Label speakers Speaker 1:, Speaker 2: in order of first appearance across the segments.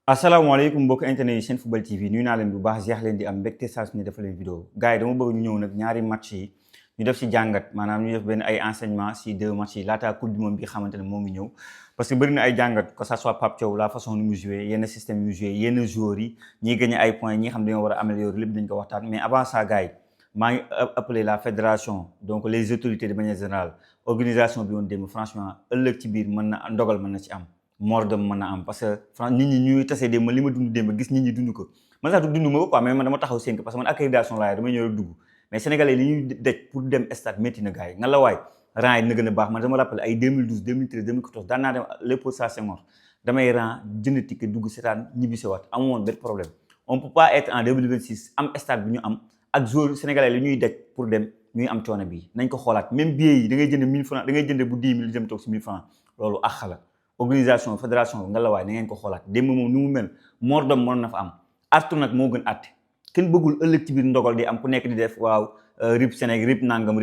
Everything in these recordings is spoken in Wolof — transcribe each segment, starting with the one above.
Speaker 1: asalaamaaleykum mbokk internet yi seen football TV nuyu naa leen bu baax jeex leen di am mbégte saa su ne dafa leen vidéo gars yi dama bëgg ñu ñëw nag ñaari match yi ñu def si jàngat maanaam ñu def benn ay enseignement si deux matchs yi laataa coupe du monde bi xamante ne moo ngi ñëw parce que bëri na ay jàngat que ça soit Pape Thiaw la façon nu mu joué yenn système yu mu joué yenn joueurs yi ñiy gagné ay points ñi xam dañoo war a améliorer lépp dañ ko waxtaan mais avant ça gars yi maa ngi appelé la fédération donc les autorités de manière générale organisation bi woon démb franchement ëllëg ci biir mën na ndogal mën na ci am mordom mën na am parce que nit ñi ñuy tasee démb li ma dund démb gis nit ñi dund ko man sax dund ma ko quoi mais man dama taxaw seen parce que man accréditation laa damay ñëw rek dugg mais sénégalais li ñuy daj pour dem stade métti na gars yi nga la waay rang yi dina gën a baax man dama rappelé ay 2012 2013 2014 daan naa dem Léopold Sédar Senghor damay rang jënd ticket dugg seetaan ñibbi si waat amu woon benn problème on peut pas être en 2026 am stade bi ñu am ak joueurs sénégalais li ñuy daj pour dem ñuy am coono bi nañ ko xoolaat même billet yi da ngay jënd 1000 francs da ngay jënd bu 10 000 dem toog si 1000 francs loolu àq la organisation fédération nga la waay na ngeen ko xoolaat démb moom ni mu mel mordom mën na fa am artu nag moo gën àtte kenn bëggul ëllëg ci biir ndogal di am ku nekk di def waaw rip Sénégal rip nangam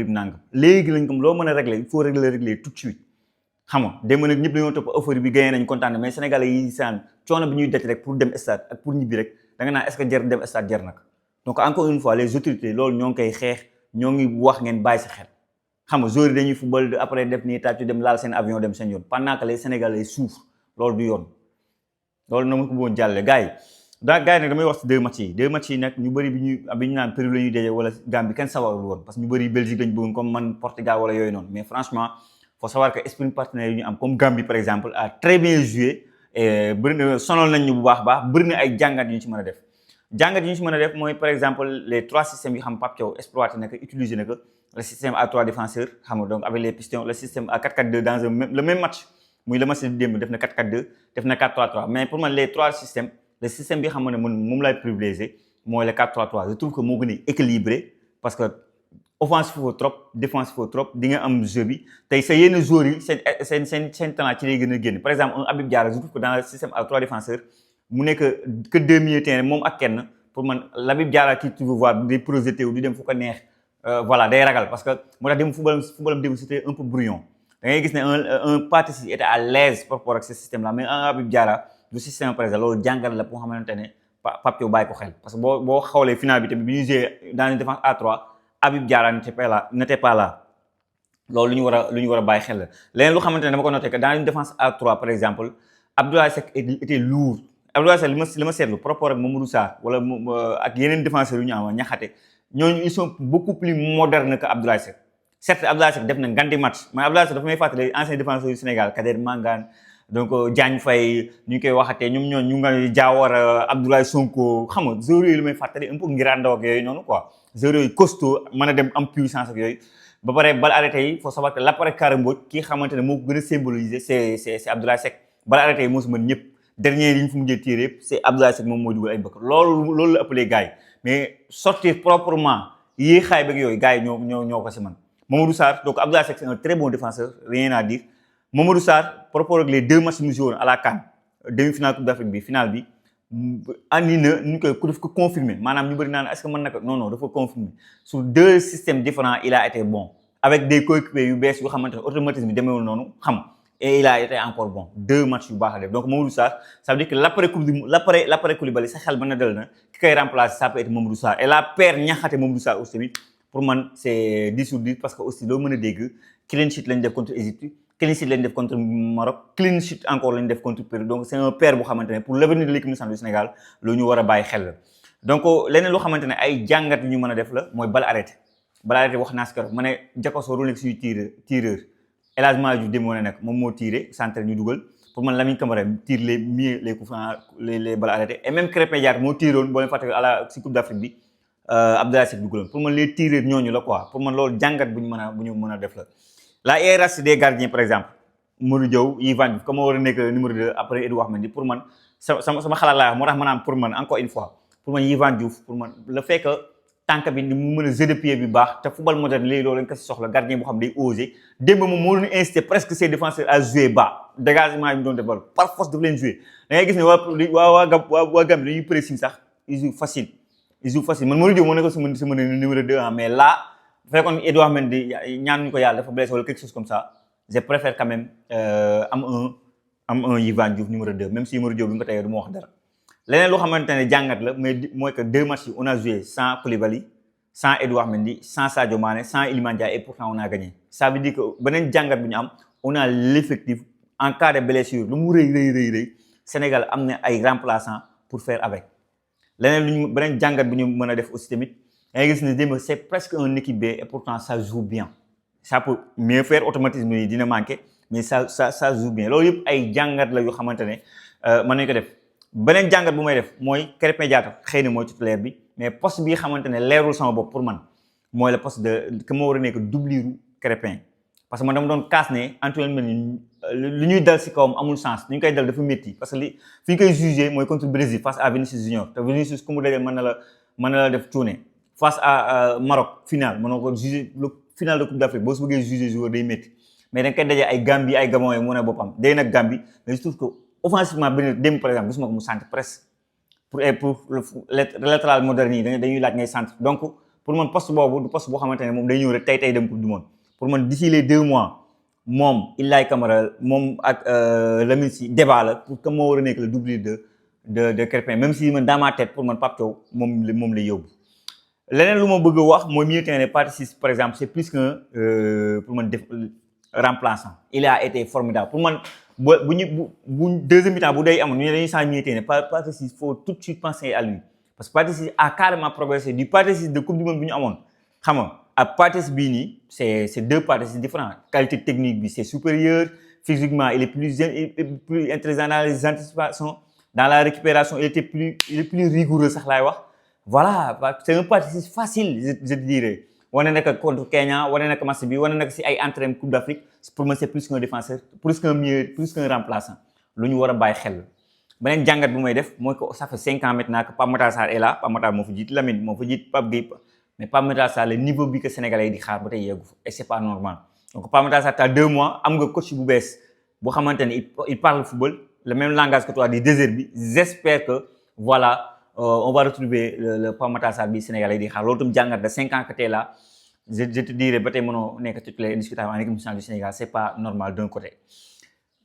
Speaker 1: léegi lañ ko loo mën a régler il faut régler tout de suite xam nga démb nag ñëpp dañoo topp euphorie bi gagné nañ kontaan mais sénégalais yi saan coono bi ñuy daj rek pour dem stade ak pour ñibbi rek da nga naan est-ce que jar dem stade jar nag donc encore une fois les autorités loolu ñoo ngi koy xeex ñoo ngi wax ngeen bàyyi sa xel xam nga joueurs yi dañuy football après def nii tàccu dem laal seen avion dem seen yoon pendant que les sénégalais souffrent loolu du yoon loolu na ma ko bëggoon jàlle gars yi nag damay wax si deux matchs yi nag ñu bëri bi ñu naan Pérou la ñuy daje wala Gambie kenn sawarul woon parce que ñu bëri Belgique lañ bëggoon comme man Portugal wala yooyu noonu mais franchement faut savoir que esprit partenaire yi ñu am comme Gambie par exemple a très bien joué et bëri na sonal nañ ñu bu baax bëri na ay jàngat yu ñu ci mën a def jàngat yi ñu ci mën a def mooy par exemple les trois systèmes yi xam Pape Thiaw exploité na ko utilisé na ko le système à 3 défenseurs xam nga donc avec les pistons le système à 4-4-2 dans le même match muy le match de démb def na 4-4-2 def na 4-3-3 mais pour man les trois systèmes le système bi xam nga ne man moom laay privilégié mooy le 4-3-3 je trouve que moo gën a équilibré parce que offensif faut trop défensif faut trop di nga am jeu bi tey sa yenn joueurs yi seen talent ci lay gën a génn par exemple un Habib Diarra je trouve que dans le système à 3 défenseurs mu nekk que 2 milieux terrain moom ak kenn pour man Habib Diarra qui tu veux voir day projeté wu di dem fu ko neex voilà day ragal parce que moo tax dem footballam démb c'était un peu brouillon da ngay gis ne un Pathé Ciss était à l'aise par rapport ak ce système là mais un Habib Diarra du système par exemple loolu jàngal la pour xamante ne Pape Thiaw bàyyi ko xel parce que boo xoolee final bi tamit bi ñu joué dans une défense à 3 Habib Diarra n'était pas là loolu lu ñu war a bàyyi xel la leneen lu xamante ne dama ko noté que dans une défense à 3 par exemple Abdoulaye Seck était lourd Abdoulaye Seck li ma seetlu par rapport ak Mamadou Sarr wala ak yeneen défenseurs yu ñu am Niakhaté ñooñu ils sont beaucoup plus modernes que Abdoulaye Seck certes Abdoulaye Seck def na ngandi match mais Abdoulaye Seck dafa may fàttali ancien défenseur du Sénégal Kader Mangane donc Diagne Faye ñu koy waxatee ñoom ñu nga Diawara Abdoulaye Sonko xam nga joueurs yooyu lu may fàttali un peu ngirandaw ak yooyu noonu quoi joueurs yooyu costaud mën a dem am puissance ak yooyu ba pare bal arrêté yi faut savoir que l'après Kara Mbodj kii xamante ne moo ko gën a symboliser c'est Abdoulaye Seck bal arrêté yi moo si mën ñëpp dernier yi ñu fu mujjee tiré yëpp c'est Abdoulaye Seck moom moo dugal ay mbëkk loolu la ëppalee gars yi mais sortir proprement yii xaay beeg yooyu gars yi ñoo ko si man Mamadou Sarr donc Abdoulaye Seck c'est un très bon défenseur rien à dire Mamadou Sarr par rapport ak les deux matchs mu joué à la CAN demi-finale Coupe d'Afrique bi finale bi andi na ñu koy daf ko confirmer maanaam ñu bëri naan est-ce que mën na ko non dafa confirmer sur deux systèmes différents il a été bon avec des coéquipiers yu bees yu xamante ne automatisme bi demeewul noonu xam et il a été encore bon deux matchs yu baax a def donc Mamadou Sarr ça veut dire que l'après Koulibaly sa xel mën na dal na ki koy remplacer ça peut être Mamadou Sarr et la paire Niakhaté Mamadou Sarr aussi tamit pour man c'est 10 sur 10 parce que aussi loo mën a dégg clean sheet lañ def contre Égypte clean sheet lañ def contre Maroc clean sheet encore lañ def contre Pérou donc c'est un paire bu xamante ne pour l'avenir de l'équipe nationale du Sénégal lu ñu war a bàyyi xel la donc leneen loo xamante ne ay jàngat yu ñu mën a def la mooy balle arrêté wax naa si keroog ma ne Diakhaso ru nekk suñu tireur El Hadj Malick Diouf demoon na nekk moom moo tiré centre ñu dugal pour man Lamine Camara tire les mieux les coups francs les balles arrêtées et même Krépin Diatta moo tiroon boo leen fàttali si Coupe d'Afrique bi Abdoulaye Seck dugaloon pour man les tireurs ñooñu la quoi pour man loolu jàngat bu ñu mën a def la hiérarchie des gardiens par exemple Modou Diaw Yvan Diouf comme war a nekk numéro 2 après Edouard Mendy pour man sama xalaat laa moo tax ma naan pour man encore une fois pour man Yvan Diouf pour man le fait que tànk bi ni mu mën a jeu de pied bi baax te football moderne léegi loolu lañ ko si soxla gardien boo xam day osé démb moom moo doon incité presque ses défenseurs à jouer bas dégagement yi mu doon def bal par force daf leen jouer da ngay gis ne waa Gambie dañuy pressing sax ils jouent facile man Modou Diaw moo nekk sama numéro 2 mais là bu fekkoon Edouard Mendy ñaan ñu ko yàlla dafa blessé wala quelque chose comme ça je préfère quand même am un Yvan Diouf numéro 2 même si numéro Diaw bi nga ko teyee du ma wax dara leneen loo xamante ne jàngat la mais mooy que 2 matchs yi on a joué sans Koulibaly sans Edouard Mendy sans Sadio Mané sans Iliman Ndiaye et pourtant on a gagné ça veut dire que beneen jàngat bi ñu am on a l'effectif en cas de blessure lu mu rëy Sénégal am na ay remplaçants pour faire avec leneen lu ñu beneen jàngat bi ñu mën a def aussi tamit da ngay gis ne démb c'est presque un équipe B et pourtant ça joue bien ça peut mieux faire automatisme yi dina manqué mais ça joue bien loolu yëpp ay jàngat la yoo xamante ne mën nañu ko def beneen jàngat bu may def mooy Krépin Diatta xëy na mooy titulaire bi mais poste bi xamante ne leerul sama bopp pour man mooy le poste de que moo war a nekk doublure Krépin parce que man dama doon kaas ne Antoine Mendy li ñuy dal si kawam amul sens li ñu koy dal dafa métti parce que li fi ñu koy jugé mooy contre Brésil face à Vinicius Junior te Vinicius ku mu dajee mën na la def cuune face à Maroc final mën na ko jugé le final de Coupe d'Afrique boo si bëggee jugé joueur day métti mais da nga koy dajee ay Gambie ay Gabon yi mu ne boppam day nag Gambie mais je trouve que offensivement benn démb par exemple gisuma ko mu centre presque pour latéral moderne yi dañuy laaj ngay centre donc pour man poste boobu du poste boo xamante ne moom day ñëw rek tey dem Coupe du Monde pour man d'ici les 2 mois moom Ilaay Camara moom ak Lamine Sy débat la pour que moo war a nekk le doublure de Krépin même si man dans ma tête pour man Pape Thiaw moom lay yóbbu leneen lu ma bëgg a wax mooy milieu terrain Pathé Ciss par exemple c'est plus qu'un pour man def remplaçant il a été formidable pour man bu deuxième mi-temps bu day amoon ñu dañuy changer milieu terrain Pathé Ciss faut tout de suite penser à lui parce que Pathé Ciss a carrément progressé du Pathé Ciss de Coupe du Monde bi ñu amoon xam nga ak Pathé Ciss bii nii c'est 2 Pathé Ciss différents qualité technique bi c'est supérieur physiquement il est plus intelligent dans les anticipations dans la récupération il est plus rigoureux sax laay wax voilà c'est un Pathé Ciss facile je dirais wane na ko contre Kenya wane na ko match bi wane na ko si ay entraînement Coupe d'Afrique pour moi c'est plus qu'un défenseur plus qu'un remplaçant lu ñu war a bàyyi xel beneen jàngat bu may def mooy que ça fait 5 ans maintenant que Pape Matar Sarr est là Pape Matar moo fa jiit Lamine moo fa jiit Pape Gueye mais Pape Matar Sarr le niveau bi que Sénégalais yi di xaar ba tey yeggu fa et c'est pas normal donc Pape Matar Sarr t'as 2 mois am nga coach bu bees boo xamante ne il parle football le même langage que toi di désert bi j'espère que voilà on va retrouver le Pape Matar Sarr bi Sénégalais yi di xaar loolu tam jàngat de 5 ans que t'es là je te dirais ba tey mënoo nekk titulaire indiscutable en équipe nationale du Sénégal c'est pas normal d'un côté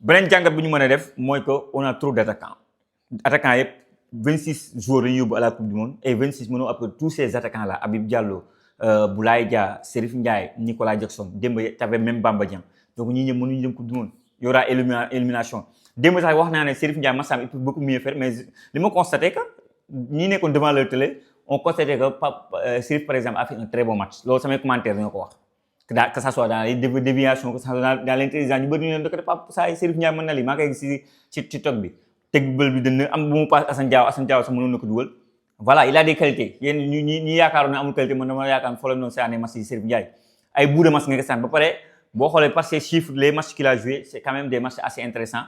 Speaker 1: beneen jàngat bu ñu mën a def mooy que on a trop d'attaquants yëpp 26 joueurs dañuy yóbbu à la Coupe du Monde et 26 mënoo après tous ces attaquants là Habib Diallo Boulaye Dia Serif Ndiaye Nicolas Jackson démb t'avais même Bamba Dieng donc ñii ñëpp mënuñu dem Coupe du Monde y aura élimination démb sax wax naa ne Serif Ndiaye massam il peut beaucoup mieux faire mais li ma constaté que ñi nekkoon devant leur télé on constatait que Serif par exemple a fait un très bon match loolu samay commentaire ñoo ko wax que ça soit dans les déviations que ça soit dans l'intelligence ñu bëri ñu leen dëkk Pape saa Serif Ndiaye mën na lii maa koy gis ci TikTok bi teg bël bi dënn am bu mu passe Assane Diao sax mënoon na ko dugal voilà il a des qualités yéen ñi yaakaaroon ne amul qualité man dama yaakaar ne foolam noonu c'est année match yi Serif Ndiaye ay bout de match nga ko sànni ba pare boo xoolee par ces chiffres les matchs qu'il a joué c'est quand même des matchs assez intéressants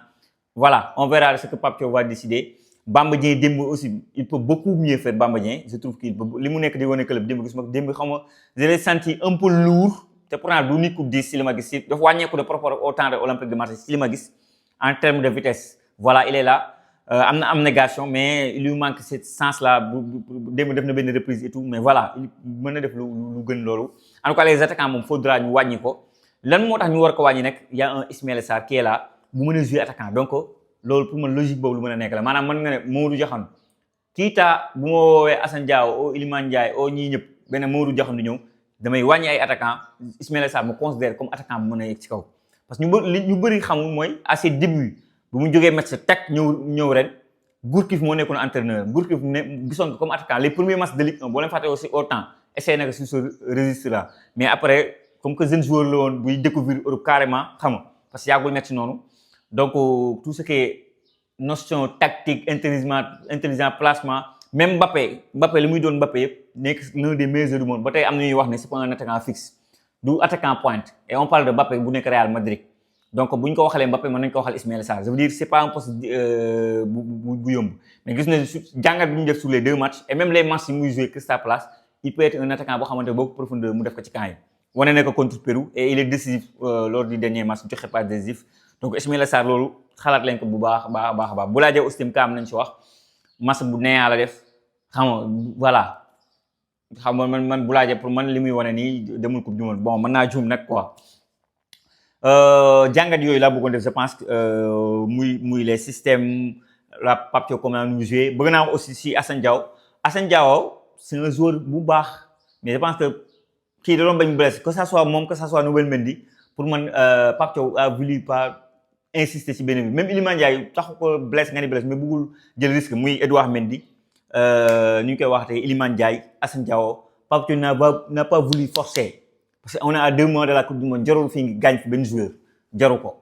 Speaker 1: voilà on verra ce que Pape Thiaw va décider Bamba Dieng démb aussi il peut beaucoup mieux faire Bamba Dieng je trouve qu'il peut li mu nekk di wane club démb gis ma démb xam nga je l'ai senti un peu lourd te pourtant du nit ku diis si li ma gis si dafa wàññeeku de par rapport au temps de Olympique de Marseille si li ma gis en termes de vitesse voilà il est là am na abnégation mais il lui manque ce sens là démb def na benn reprise et tout mais voilà il mën na def lu gën loolu en tout cas les attaquants moom faudra ñu wàññi ko lan moo tax ñu war ko wàññi nag y a un Ismaïla Sarr qui est là bu mën a jouer attaquant donc loolu pour man logique boobu lu mën a nekk la maanaam mën nga ne Mamadou Diakhane kiita bu ma woowee Assane Diao o Iliman Ndiaye o ñii ñëpp benn Mamadou Diakhane du ñëw damay wàññi ay attaquant Ismaïla Sarr me considère comme attaquant bu mën a yegg ci kaw parce que ñu bëri xamul mooy à ses débuts bu mu jógee match teg ñëw ren Gourcuff moo nekkoon entraîneur Gourcuff ne gisoon ko comme attaquant les premiers matchs de Ligue 1 boo leen fàtte aussi au temps essayé na ko sur ce registre là mais après comme que jeune joueur la woon buy découvrir Europe carrément xam nga parce que yàggul nekk ci noonu donc tout ce qui est notion tactique intelligent placement même Mbappé li muy doon Mbappé yëpp nekk l'un des meilleurs joueurs du monde ba tey am na ñuy wax ne c'est pas un attaquant fixe du attaquant pointe et on parle de Mbappé bu nekk Real Madrid donc bu ñu ko waxalee Mbappé mën nañu ko waxal Ismaïla Sarr je veux dire c'est pas un poste bu yomb mais gis na jàngat bi ñu def sur les 2 matchs et même les matchs yi muy joué Crystal Palace il peut être un attaquant boo xamante boo ko profondeur mu def ko ci camp yi wane na ko contre Pérou et il est décisif lors du dernier match joxe pas décisif donc Ismaïla Sarr loolu xalaat lañ ko bu baax Boulaye Dia aussi am nañ ci wax match bu neex la def xam nga voilà xam nga man Boulaye Dia pour man li muy wane nii demul coupe du monde bon mën naa juum nag quoi jàngat yooyu laa bëggoon def je pense muy les systèmes la Pape Thiaw comment nous jouer bëgg naa aussi si Assane Diao c'est un joueur bu baax mais je pense que kii da doon bañ blessé que ça soit moom que ça soit Nampalys Mendy pour man Pape Thiaw a voulu pas insister ci benn bi même Iliman Ndiaye taxu ko blessé nga ni blessé mais bëggul jël risque muy Edouard Mendy ñu ngi koy waxatee Iliman Ndiaye Assane Diao Pape Thiaw n'a pas voulu forcer parce que on est à 2 mois de la coupe du monde jarul fii gaañ fi benn joueur jaru ko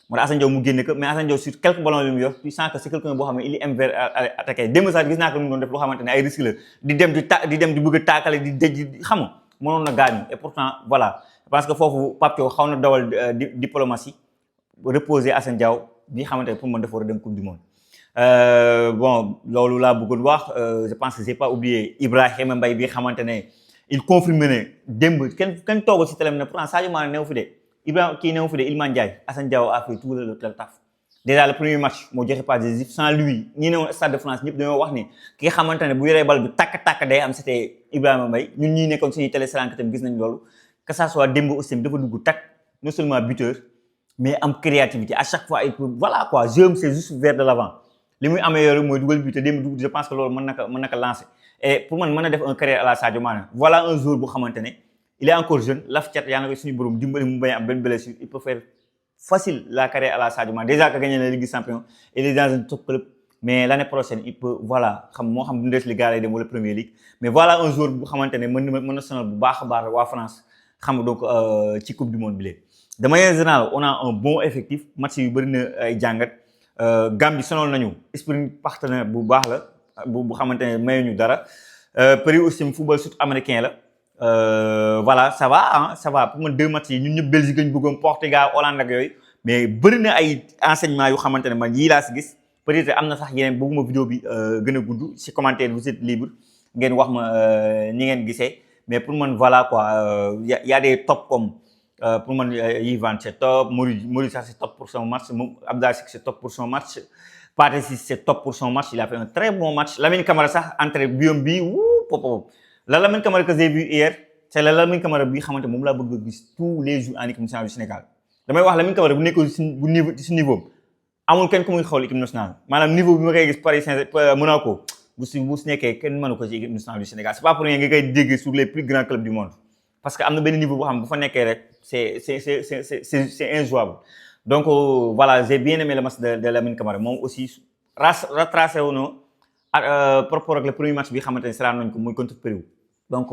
Speaker 1: moo tax Assane Diao mu génne ko mais Assane Diao sur quelques ballons yu mu yor tu sens que c'est quelqu'un boo xam ne il aime vers attaquer démb sax gis naa ko mu doon def loo xamante ne ay risque la di dem di bëgg a taakale di dëj xam nga mënoon na gaañu et pourtant voilà parce que foofu Pape Thiaw xaw na dawal diplomatie reposer Assane Diao bi xamante ne pour man dafa war a dem coupe du monde bon loolu laa bëggoon wax je pense que j'ai pas oublié Ibrahima Mbaye bi xamante ne il confirme ne démb kenn toogul si télé ne pourtant Sadio Mané neew fi de Ibrahima kii neew fi de Iliman Ndiaye Assane Diao a fait tout le taf déjà le premier match moo joxe pas décisif sans lui ñi newoon Stade de France ñëpp dañoo wax ni ki nga xamante ne bu yoree bal bi tàkk day am c'était Ibrahima Mbaye ñun ñii nekkoon suñuy télé sànq tamit gis nañ loolu que ça soit démb aussi dafa dugg takk non seulement buteur mais am créativité à chaque fois il peut voilà quoi jeu c'est juste vers de l'avant li muy amélioré mooy dugal but démb dugg je pense que loolu mën na ko lancer et pour man mën na def un carrière à la Sadio Mané voilà un joueur bu xamante ne il est encore jeune laf cat yaa na ko suñu borom dimbali mu bañ am benn blessure il peut faire facile la carrière à la Sadio Mané déjà que gagné la Ligue des Champions il est dans un top club mais l'année prochaine il peut voilà xam moo xam Bundesliga lay dem wala Premier League mais voilà un joueur bu xamante ne mën na sonal bu baax a baax waa France xam nga donc ci coupe du monde bi léegi de manière générale on a un bon effectif match yu bëri na ay jàngat Gambie sonal nañu sprint partenaire bu baax la bu xamante ne mayuñu dara Paris aussi football sud-américain la voilà ça va pour man 2 matchs yi ñun ñëpp Belgique lañ bëggoon Portugal Hollande ak yooyu mais bëri na ay enseignements yu xamante ne man yii laa si gis peut-être am na sax yeneen bëgguma vidéo bi gën a gudd si commentaire vous êtes libre ngeen wax ma ni ngeen gisee mais pour man voilà quoi y a des top comme pour man Yvan c'est top Mory ça c'est top pour son match Abdallah Sik c'est top pour son match Pathé Ciss c'est top pour son match il a fait un très bon match Lamine Camara sax entre biom bi la Lamine Camara que j'ai vu hier c'est la Lamine Camara bi xamante moom laa bëgg a gis tous les jours en équipe nationale du Sénégal damay wax Lamine Camara bu nekkoon si niveau amul kenn ku muy xool équipe nationale maanaam niveau bi ma koy gis Paris Saint-Germain Monaco bu si nekkee kenn mënu ko ci équipe nationale du Sénégal c'est pas pour rien nga koy dégg sur les plus grands clubs du monde parce que am na benn niveau boo xam bu fa nekkee rek c'est injouable donc voilà j'ai bien aimé le match de Lamine Camara moom aussi retracé wu na par rapport ak le premier match bi xamante ne sera nañ ko muy contre Pérou donc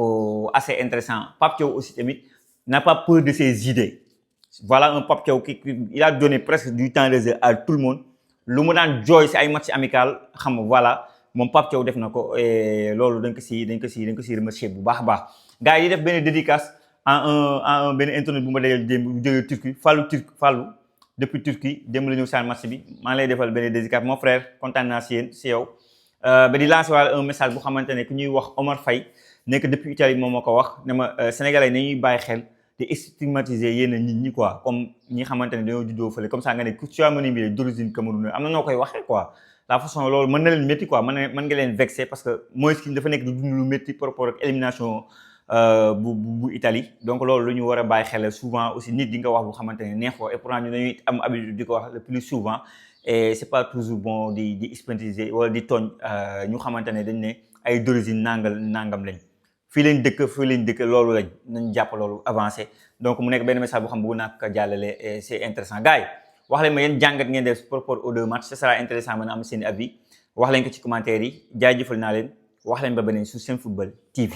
Speaker 1: assez intéressant Pape Thiaw aussi tamit n'a pas peur de ses idées voilà un Pape Thiaw qui il a donné presque du temps de jeu à tout le monde lu mu daan jooy si ay match amical xam nga voilà moom Pape Thiaw def na ko et loolu dañ ko si remercier bu baax a baax gars yi def benn dédicace à un benn internet bu ma dajal démb bu jógee Turquie Fallou depuis Turquie démb la ñëw saan match bi maa ngi lay defal benn dédicace mon frère kontaan naa si yéen si yow ba di lancer wala un message bu xamante ne ku ñuy wax Omar Faye nekk depuis Italie moom moo ko wax ne ma sénégalais nañuy bàyyi xel di stigmatiser yenn nit ñi quoi comme ñi xamante ne dañoo juddoo fële comme ça nga ne tu as monibilé d'origine camerounaise am na noo koy waxee quoi la façon loolu mën na leen métti quoi mën nga leen vexé parce que mooy ski dafa nekk di dund lu métti par rapport ak élimination bu Italie donc loolu lu ñu war a bàyyi xel souvent aussi nit di nga wax bu xamante ne neexoo et pourtant ñu dañuy am habitude di ko wax le plus souvent et c'est pas toujours bon di stigmatiser wala di tooñ ñu xamante ne dañ ne ay d'origine nangam lañ fii lañ dëkk loolu lañ nañ jàpp loolu avancé donc mu nekk benn message boo xam bëgg naa ko jàllale et c'est intéressant gars yi wax leen ma yéen jàngat ngeen def par rapport aux 2 matchs ce sera intéressant mën a am seen avis wax leen ko ci commentaire yi jaajëfal naa leen wax leen ba beneen sur Senfootball TV